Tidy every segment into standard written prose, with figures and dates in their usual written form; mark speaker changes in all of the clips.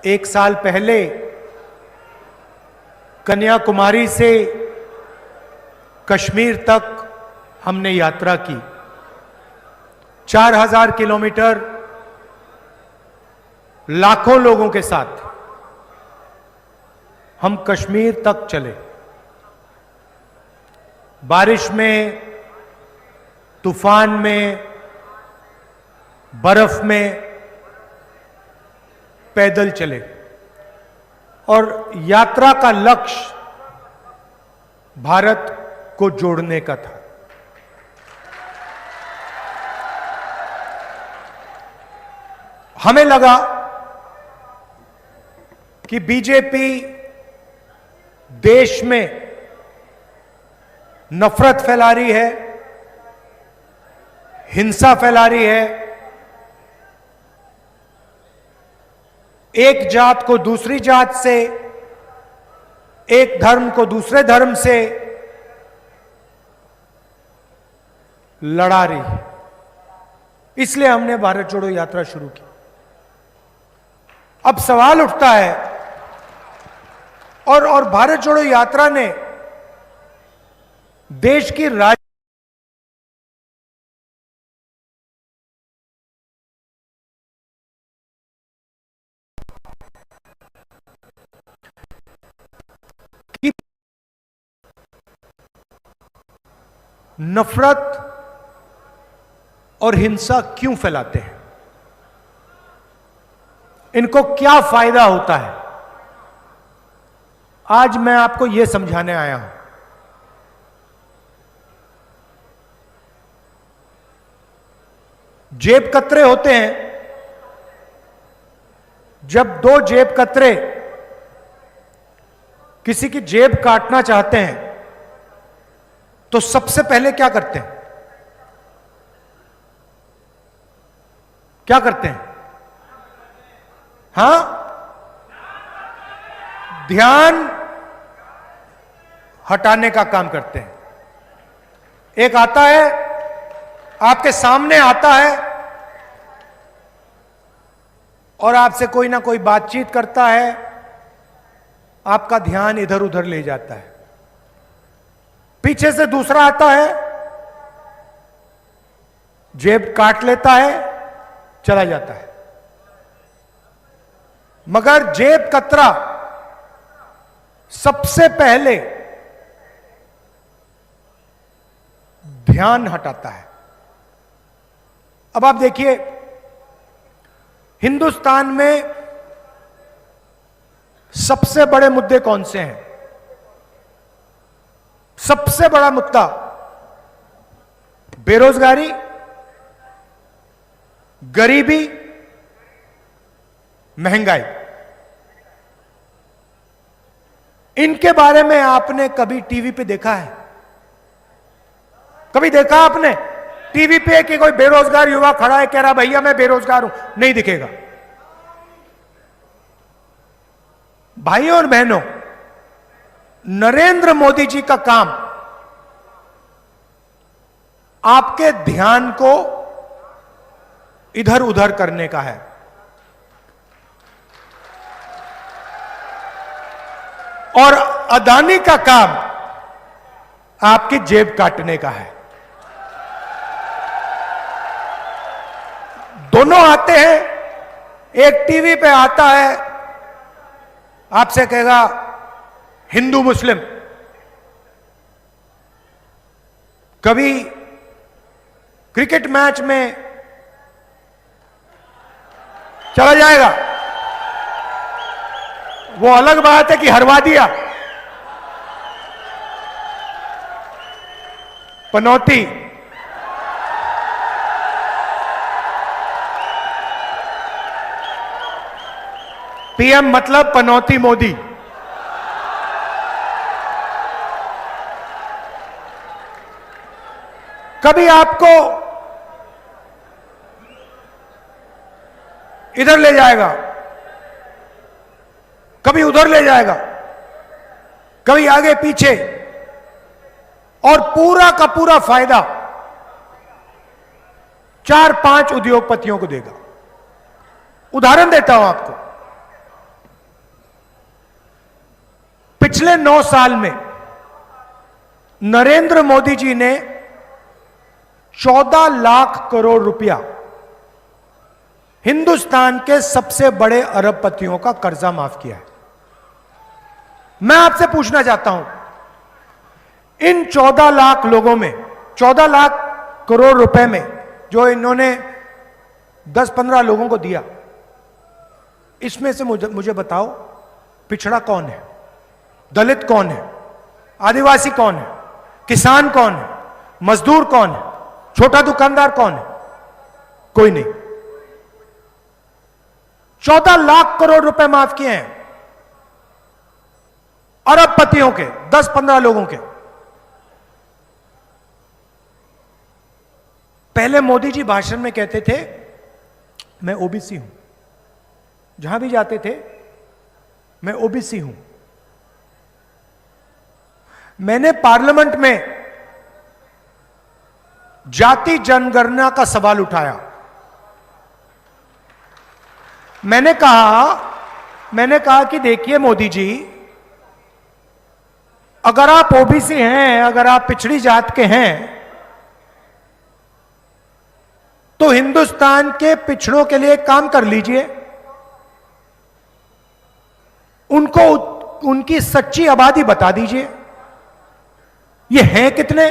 Speaker 1: एक साल पहले कन्याकुमारी से कश्मीर तक हमने यात्रा की। 4000 किलोमीटर लाखों लोगों के साथ हम कश्मीर तक चले। बारिश में, तूफान में, बर्फ में पैदल चले और यात्रा का लक्ष्य भारत को जोड़ने का था। हमें लगा कि बीजेपी देश में नफरत फैला रही है, हिंसा फैला रही है, एक जात को दूसरी जात से, एक धर्म को दूसरे धर्म से लड़ा रही है। इसलिए हमने भारत जोड़ो यात्रा शुरू की। अब सवाल उठता है, और भारत जोड़ो यात्रा ने देश की नफरत और हिंसा क्यों फैलाते हैं, इनको क्या फायदा होता है, आज मैं आपको यह समझाने आया हूं। जेब कतरे होते हैं। जब दो जेब कतरे किसी की जेब काटना चाहते हैं तो सबसे पहले क्या करते हैं? क्या करते हैं? हां, ध्यान हटाने का काम करते हैं। एक आता है, आपके सामने आता है और आपसे कोई ना कोई बातचीत करता है, आपका ध्यान इधर उधर ले जाता है। पीछे से दूसरा आता है, जेब काट लेता है, चला जाता है। मगर जेब कतरा सबसे पहले ध्यान हटाता है। अब आप देखिए, हिंदुस्तान में सबसे बड़े मुद्दे कौन से हैं? सबसे बड़ा मुद्दा बेरोजगारी, गरीबी, महंगाई। इनके बारे में आपने कभी टीवी पे देखा है? कभी देखा आपने टीवी पे कि कोई बेरोजगार युवा खड़ा है, कह रहा भैया मैं बेरोजगार हूं? नहीं दिखेगा। भाइयों और बहनों, नरेंद्र मोदी जी का काम आपके ध्यान को इधर उधर करने का है। और अदानी का काम आपकी जेब काटने का है। दोनों आते हैं। एक टीवी पे आता है, आपसे कहेगा हिंदू मुस्लिम। कभी क्रिकेट मैच में चला जाएगा, वो अलग बात है कि हरवा दिया। पनौती, पीएम मतलब पनौती मोदी। कभी आपको इधर ले जाएगा, कभी उधर ले जाएगा, कभी आगे पीछे, और पूरा का पूरा फायदा 4-5 उद्योगपतियों को देगा। उदाहरण देता हूं आपको। पिछले 9 साल में नरेंद्र मोदी जी ने 14 लाख करोड़ रुपया हिंदुस्तान के सबसे बड़े अरबपतियों का कर्जा माफ किया है। मैं आपसे पूछना चाहता हूं, इन 14 लाख लोगों में, 14 लाख करोड़ रुपए में जो इन्होंने 10-15 लोगों को दिया, इसमें से मुझे बताओ पिछड़ा कौन है, दलित कौन है, आदिवासी कौन है, किसान कौन है, मजदूर कौन है, छोटा दुकानदार कौन है? कोई नहीं। 14 लाख करोड़ रुपए माफ किए हैं अरबपतियों के, 10-15 लोगों के। पहले मोदी जी भाषण में कहते थे मैं ओबीसी हूं, जहां भी जाते थे मैं ओबीसी हूं। मैंने पार्लियामेंट में जाति जनगणना का सवाल उठाया। मैंने कहा कि देखिए मोदी जी, अगर आप ओबीसी हैं, अगर आप पिछड़ी जात के हैं, तो हिंदुस्तान के पिछड़ों के लिए काम कर लीजिए, उनको उनकी सच्ची आबादी बता दीजिए, ये हैं कितने।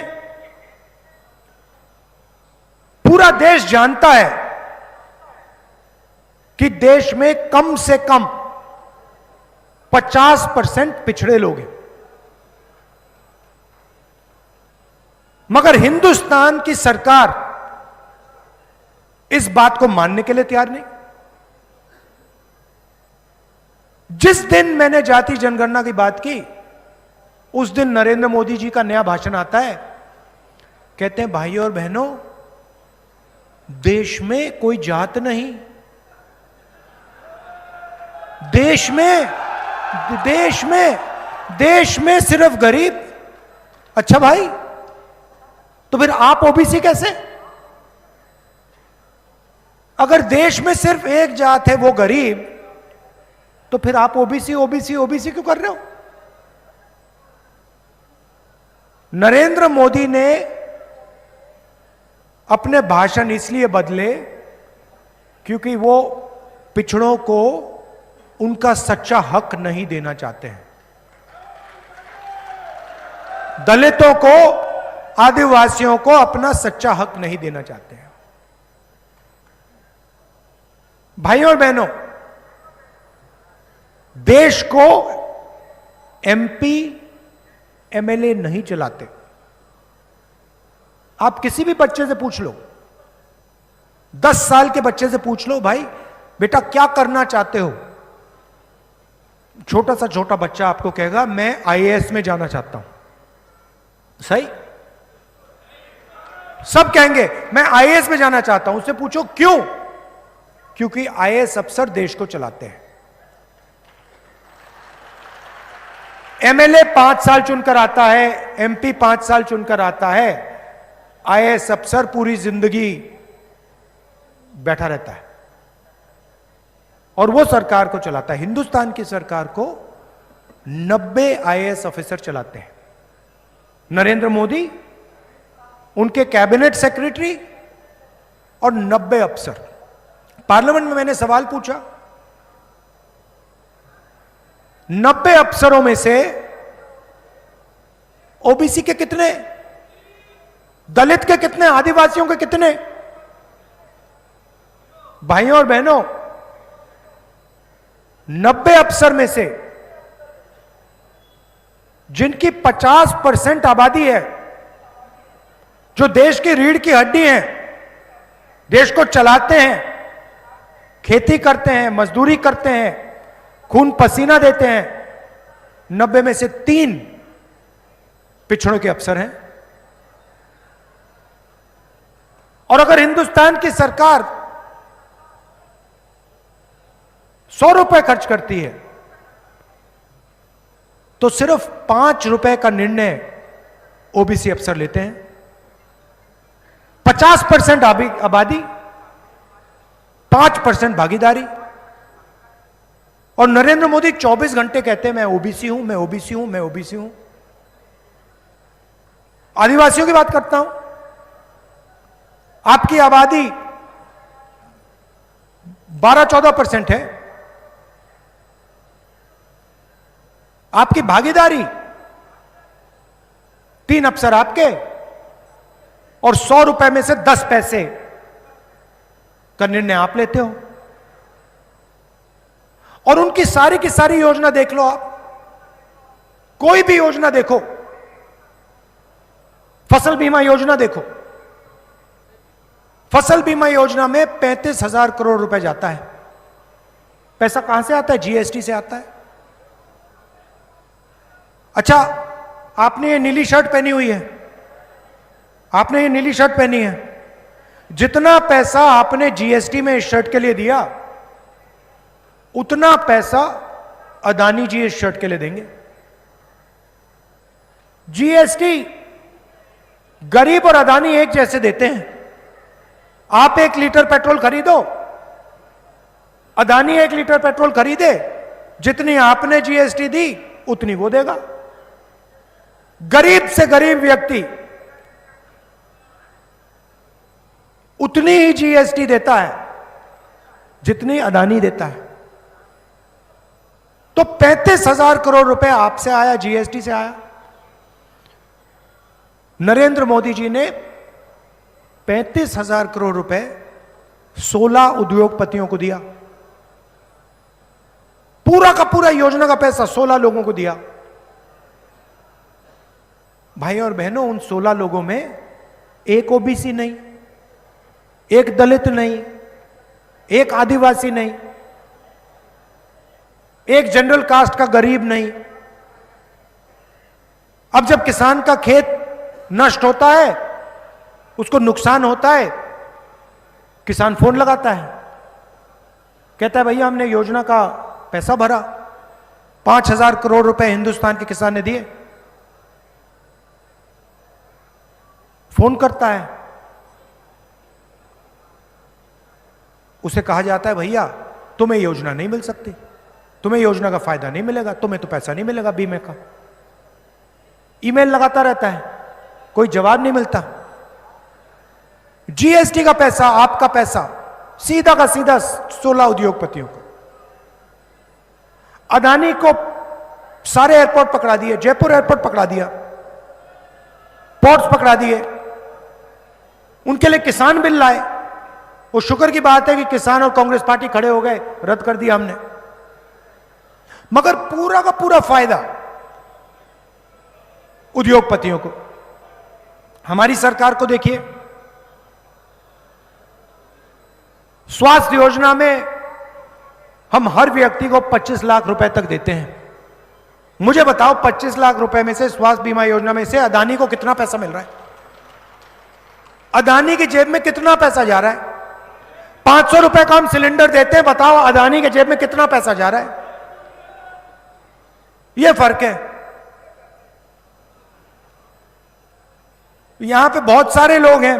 Speaker 1: पूरा देश जानता है कि देश में कम से कम 50% पिछड़े लोग हैं, मगर हिंदुस्तान की सरकार इस बात को मानने के लिए तैयार नहीं। जिस दिन मैंने जाति जनगणना की बात की, उस दिन नरेंद्र मोदी जी का नया भाषण आता है। कहते हैं भाइयों और बहनों, देश में कोई जात नहीं, देश में सिर्फ गरीब। अच्छा भाई, तो फिर आप ओबीसी कैसे? अगर देश में सिर्फ एक जात है वो गरीब, तो फिर आप ओबीसी क्यों कर रहे हो? नरेंद्र मोदी ने अपने भाषण इसलिए बदले क्योंकि वो पिछड़ों को उनका सच्चा हक नहीं देना चाहते हैं। दलितों को, आदिवासियों को अपना सच्चा हक नहीं देना चाहते हैं। भाइयों और बहनों, देश को एमपी एमएलए नहीं चलाते। आप किसी भी बच्चे से पूछ लो, 10 साल के बच्चे से पूछ लो, भाई बेटा क्या करना चाहते हो? छोटा सा छोटा बच्चा आपको कहेगा मैं आईएएस में जाना चाहता हूं। सही? सब कहेंगे मैं आईएएस में जाना चाहता हूं। उससे पूछो क्यों? क्योंकि आईएएस अफसर देश को चलाते हैं। एमएलए 5 साल चुनकर आता है, एमपी 5 साल चुनकर आता है, आईएएस अफसर पूरी जिंदगी बैठा रहता है और वो सरकार को चलाता है। हिंदुस्तान की सरकार को 90 आईएएस ऑफिसर चलाते हैं। नरेंद्र मोदी, उनके कैबिनेट सेक्रेटरी और 90 अफसर। पार्लियामेंट में मैंने सवाल पूछा, 90 अफसरों में से ओबीसी के कितने, दलित के कितने, आदिवासियों के कितने? भाइयों और बहनों, 90 अफसर में से जिनकी 50% आबादी है, जो देश की रीढ़ की हड्डी हैं, देश को चलाते हैं, खेती करते हैं, मजदूरी करते हैं, खून पसीना देते हैं, 90 में से 3 पिछड़ों के अफसर हैं। और अगर हिंदुस्तान की सरकार 100 रुपए खर्च करती है तो सिर्फ 5 रुपए का निर्णय ओबीसी अफसर लेते हैं। 50% आबादी, 5% भागीदारी। और नरेंद्र मोदी 24 घंटे कहते हैं मैं ओबीसी हूं, मैं ओबीसी हूं, मैं ओबीसी हूं। आदिवासियों की बात करता हूं। आपकी आबादी 12-14% है। आपकी भागीदारी 3 अफसर आपके और 100 रुपए में से 10 पैसे का निर्णय आप लेते हो। और उनकी सारी की सारी योजना देख लो आप, कोई भी योजना देखो, फसल बीमा योजना देखो, फसल बीमा योजना में 35,000 करोड़ रुपए जाता है। पैसा कहां से आता है? जीएसटी से आता है। अच्छा, आपने ये नीली शर्ट पहनी हुई है, आपने ये नीली शर्ट पहनी है, जितना पैसा आपने जीएसटी में इस शर्ट के लिए दिया उतना पैसा अदानी जी इस शर्ट के लिए देंगे। जीएसटी गरीब और अदानी एक जैसे देते हैं। आप 1 लीटर पेट्रोल खरीदो, अदानी 1 लीटर पेट्रोल खरीदे, जितनी आपने जीएसटी दी उतनी वो देगा। गरीब से गरीब व्यक्ति उतनी ही जीएसटी देता है जितनी अदानी देता है। तो 35,000 करोड़ रुपए आपसे आया, जीएसटी से आया। नरेंद्र मोदी जी ने 35,000 करोड़ रुपए 16 उद्योगपतियों को दिया। पूरा का पूरा योजना का पैसा 16 लोगों को दिया। भाई और बहनों, उन 16 लोगों में एक ओबीसी नहीं, एक दलित नहीं, एक आदिवासी नहीं, एक जनरल कास्ट का गरीब नहीं। अब जब किसान का खेत नष्ट होता है, उसको नुकसान होता है, किसान फोन लगाता है, कहता है भैया हमने योजना का पैसा भरा, 5,000 करोड़ रुपए हिंदुस्तान के किसान ने दिए। फोन करता है, उसे कहा जाता है भैया तुम्हें योजना नहीं मिल सकती, तुम्हें योजना का फायदा नहीं मिलेगा, तुम्हें तो पैसा नहीं मिलेगा बीमे का। ईमेल लगाता रहता है, कोई जवाब नहीं मिलता। जीएसटी का पैसा, आपका पैसा सीधा का सीधा 16 उद्योगपतियों को। अदानी को सारे एयरपोर्ट पकड़ा दिए, जयपुर एयरपोर्ट पकड़ा दिया, पोर्ट्स पकड़ा दिए, उनके लिए किसान बिल लाए। वो शुक्र की बात है कि किसान और कांग्रेस पार्टी खड़े हो गए, रद्द कर दिया हमने। मगर पूरा का पूरा फायदा उद्योगपतियों को। हमारी सरकार को देखिए, स्वास्थ्य योजना में हम हर व्यक्ति को 25 लाख रुपए तक देते हैं। मुझे बताओ 25 लाख रुपए में से, स्वास्थ्य बीमा योजना में से अदानी को कितना पैसा मिल रहा है? अदानी की जेब में कितना पैसा जा रहा है? 500 रुपए का हम सिलेंडर देते हैं, बताओ अदानी के जेब में कितना पैसा जा रहा है? यह फर्क है। यहां पे बहुत सारे लोग हैं,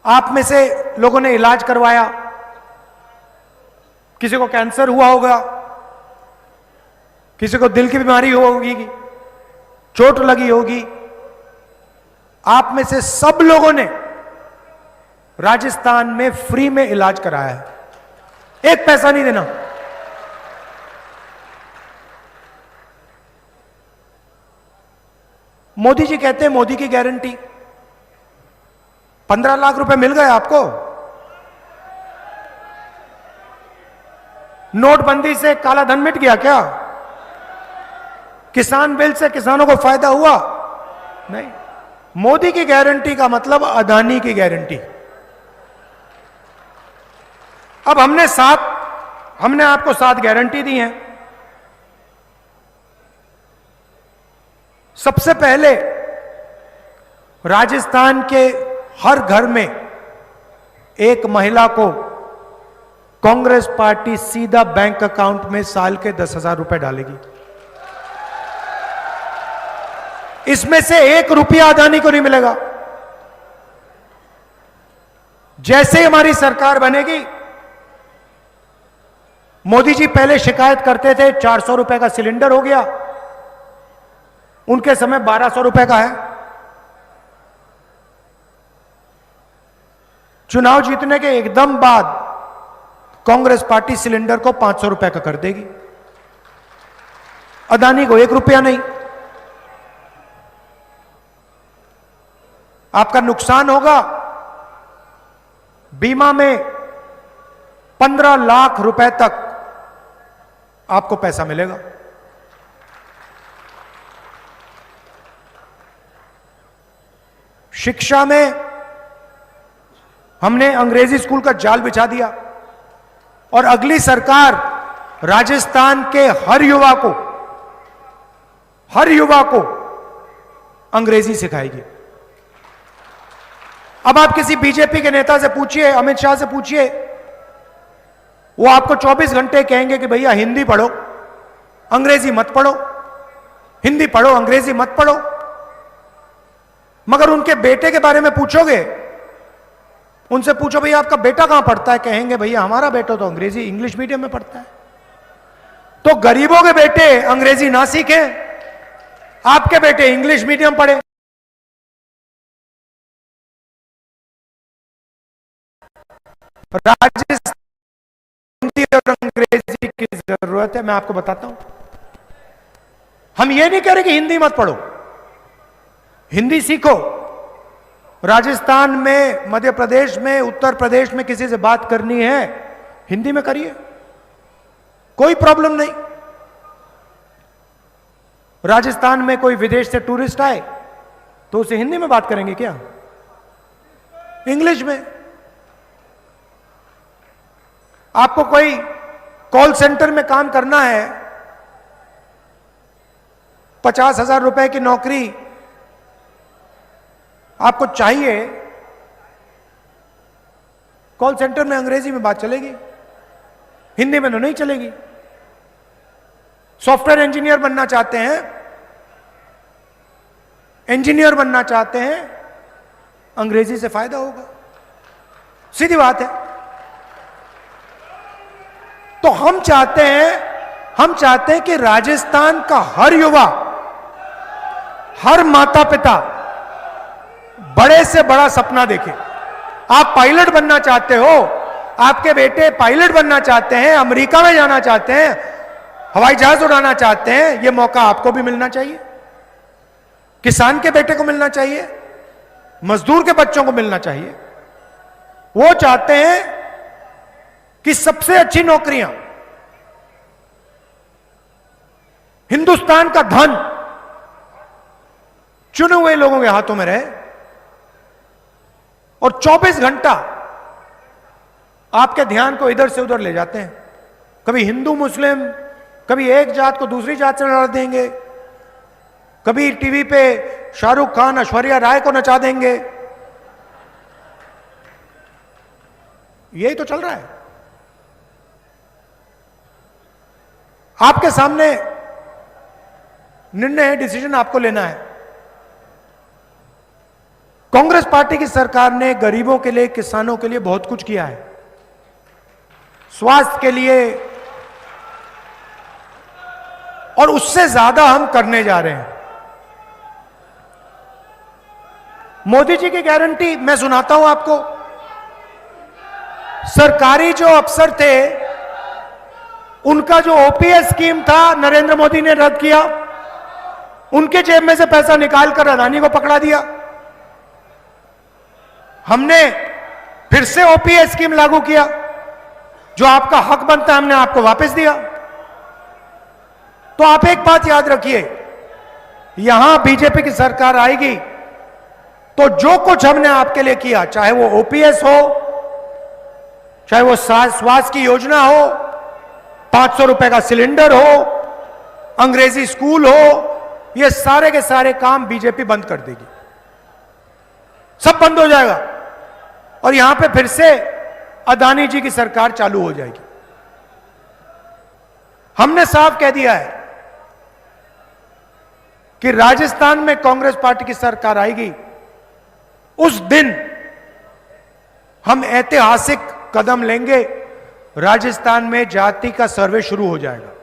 Speaker 1: आप में से लोगों ने इलाज करवाया, किसी को कैंसर हुआ होगा, किसी को दिल की बीमारी होगी, चोट लगी होगी। आप में से सब लोगों ने राजस्थान में फ्री में इलाज कराया है, एक पैसा नहीं देना। मोदी जी कहते हैं मोदी की गारंटी, 15 लाख रुपए मिल गए आपको। नोटबंदी से काला धन मिट गया क्या? किसान बिल से किसानों को फायदा हुआ? नहीं। मोदी की गारंटी का मतलब अदानी की गारंटी। अब हमने आपको 7 गारंटी दी हैं। सबसे पहले राजस्थान के हर घर में एक महिला को कांग्रेस पार्टी सीधा बैंक अकाउंट में साल के 10,000 रुपए डालेगी। इसमें से 1 रुपया अदानी को नहीं मिलेगा। जैसे ही हमारी सरकार बनेगी, मोदी जी पहले शिकायत करते थे 400 रुपए का सिलेंडर हो गया, उनके समय 1200 रुपए का है। चुनाव जीतने के एकदम बाद कांग्रेस पार्टी सिलेंडर को 500 रुपए का कर देगी, अदानी को 1 रुपया नहीं। आपका नुकसान होगा, बीमा में 15 लाख रुपए तक आपको पैसा मिलेगा। शिक्षा में हमने अंग्रेजी स्कूल का जाल बिछा दिया और अगली सरकार राजस्थान के हर युवा को अंग्रेजी सिखाएगी। अब आप किसी बीजेपी के नेता से पूछिए, अमित शाह से पूछिए, वो आपको 24 घंटे कहेंगे कि भैया हिंदी पढ़ो, अंग्रेजी मत पढ़ो, हिंदी पढ़ो, अंग्रेजी मत पढ़ो। मगर उनके बेटे के बारे में पूछोगे, उनसे पूछो भैया आपका बेटा कहां पढ़ता है, कहेंगे भैया हमारा बेटा तो अंग्रेजी इंग्लिश मीडियम में पढ़ता है। तो गरीबों के बेटे अंग्रेजी ना सीखें, आपके बेटे इंग्लिश मीडियम पढ़े। राजस्थान हिंदी और अंग्रेजी की जरूरत है। मैं आपको बताता हूं, हम ये नहीं कह रहे कि हिंदी मत पढ़ो, हिंदी सीखो। राजस्थान में, मध्य प्रदेश में, उत्तर प्रदेश में किसी से बात करनी है हिंदी में करिए, कोई प्रॉब्लम नहीं। राजस्थान में कोई विदेश से टूरिस्ट आए तो उसे हिंदी में बात करेंगे क्या, इंग्लिश में। आपको कोई कॉल सेंटर में काम करना है, 50,000 रुपए की नौकरी आपको चाहिए, कॉल सेंटर में अंग्रेजी में बात चलेगी, हिंदी में तो नहीं चलेगी। सॉफ्टवेयर इंजीनियर बनना चाहते हैं, इंजीनियर बनना चाहते हैं, अंग्रेजी से फायदा होगा, सीधी बात है। तो हम चाहते हैं कि राजस्थान का हर युवा, हर माता पिता बड़े से बड़ा सपना देखे। आप पायलट बनना चाहते हो, आपके बेटे पायलट बनना चाहते हैं, अमेरिका में जाना चाहते हैं, हवाई जहाज उड़ाना चाहते हैं, यह मौका आपको भी मिलना चाहिए, किसान के बेटे को मिलना चाहिए, मजदूर के बच्चों को मिलना चाहिए। वो चाहते हैं कि सबसे अच्छी नौकरियां, हिंदुस्तान का धन चुने हुए लोगों के हाथों में रहे और 24 घंटा आपके ध्यान को इधर से उधर ले जाते हैं। कभी हिंदू मुस्लिम, कभी एक जात को दूसरी जात से लड़ा देंगे, कभी टीवी पे शाहरुख खान ऐश्वर्या राय को नचा देंगे। यही तो चल रहा है। आपके सामने निर्णय है, डिसीजन आपको लेना है। कांग्रेस पार्टी की सरकार ने गरीबों के लिए, किसानों के लिए बहुत कुछ किया है, स्वास्थ्य के लिए, और उससे ज्यादा हम करने जा रहे हैं। मोदी जी की गारंटी मैं सुनाता हूं आपको। सरकारी जो अफसर थे, उनका जो ओपीएस स्कीम था नरेंद्र मोदी ने रद्द किया, उनके जेब में से पैसा निकालकर अदानी को पकड़ा दिया। हमने फिर से ओपीएस स्कीम लागू किया, जो आपका हक बनता है हमने आपको वापस दिया। तो आप एक बात याद रखिए, यहां बीजेपी की सरकार आएगी तो जो कुछ हमने आपके लिए किया, चाहे वो ओपीएस हो, चाहे वो स्वास्थ्य की योजना हो, 500 रुपए का सिलेंडर हो, अंग्रेजी स्कूल हो, ये सारे के सारे काम बीजेपी बंद कर देगी, सब बंद हो जाएगा और यहां पे फिर से अदानी जी की सरकार चालू हो जाएगी। हमने साफ कह दिया है कि राजस्थान में कांग्रेस पार्टी की सरकार आएगी, उस दिन हम ऐतिहासिक कदम लेंगे। राजस्थान में जाति का सर्वे शुरू हो जाएगा।